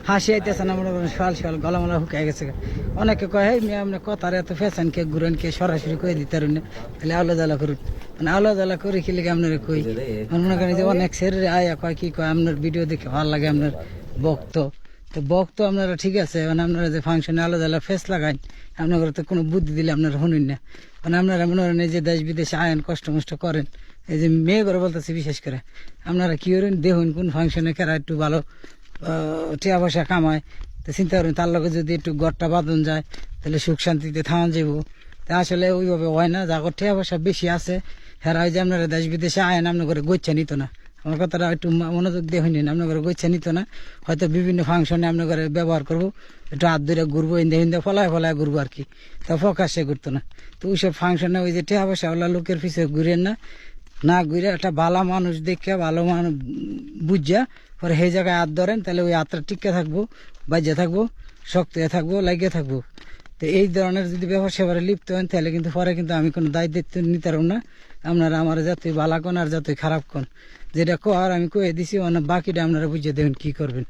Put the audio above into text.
হাসি আইতেছে না, মনে করেন সকাল সকাল গলামালা হুকায় গেছে। অনেকে কয় এই মেয়ে আপনি কথার এত ফেসান কে ঘুরেন কে সরাসরি কয়ে দিতে পারেন না, তাহলে আলো জ্বালা করুন। মানে আলো জ্বালা করে কি লেগে আপনারা কই মনে করেন যে অনেক শরীরে আয়া কয় কি কয় আপনার ভিডিও দেখে ভালো লাগে আপনার বক্ত। তো বক্ত আপনারা ঠিক আছে, মানে আপনারা যে ফাংশনে আলো জ্বালা ফেস লাগান আপনার তো কোনো বুদ্ধি দিলে আপনারা শুনুন না। মানে আপনারা মনে করেন যে দেশ বিদেশে আয়েন কষ্ট মষ্ট করেন, এই যে মেয়ে করে বলতেছি বিশেষ করে আপনারা কি করেন দেখুন কোন ফাংশনে কেরা একটু ভালো টিয়া পয়সা কামায়, তো চিন্তা করেন তার লগে যদি একটু গড়টা বাঁধন যায় তাহলে সুখ শান্তিতে থামান যাবো। তা আসলে ওইভাবে হয় না, যাগর টিয়া পয়সা বেশি আছে হেরা ওই যে আপনারা দেশ বিদেশে আয়েন আপনার করে গোচ্ছা নিত না। আমার কথাটা একটু মনোযোগ দিয়ে হইনি, আপনার ঘরে গোচ্ছা নিত না, হয়তো বিভিন্ন ফাংশনে আপনার ঘরে ব্যবহার করবো, একটু হাত ধরে ঘুরবো, হিন্দে হিন্দে ফলায় ফলায় ঘুরবো আর কি, তা প্রকাশ্যে ঘুরতো না। তো ওইসব ফাংশনে ওই যে টিয়া পয়সা ওলা লোকের পিছিয়ে ঘুরেন না, না ঘুরে একটা ভালো মানুষ দেখে ভালো মানুষ বুঝা পরে সেই জায়গায় হাত ধরেন, তাহলে ওই হাতটা টিকে থাকবো, বাজ্যা থাকবো, শক্ত হয়ে থাকবো, লাগিয়ে থাকবো। তো এই ধরনের যদি ব্যবসা সেবারে লিপ্ত হন তাহলে কিন্তু পরে কিন্তু আমি কোনো দায়িত্ব নিতে পারব না। আপনারা আমার যতই ভালো কোন আর যতই খারাপ কোন, যেটা কর আমি কয়ে দিছি, বাকিটা আপনারা বুঝিয়ে দেবেন কি করবেন।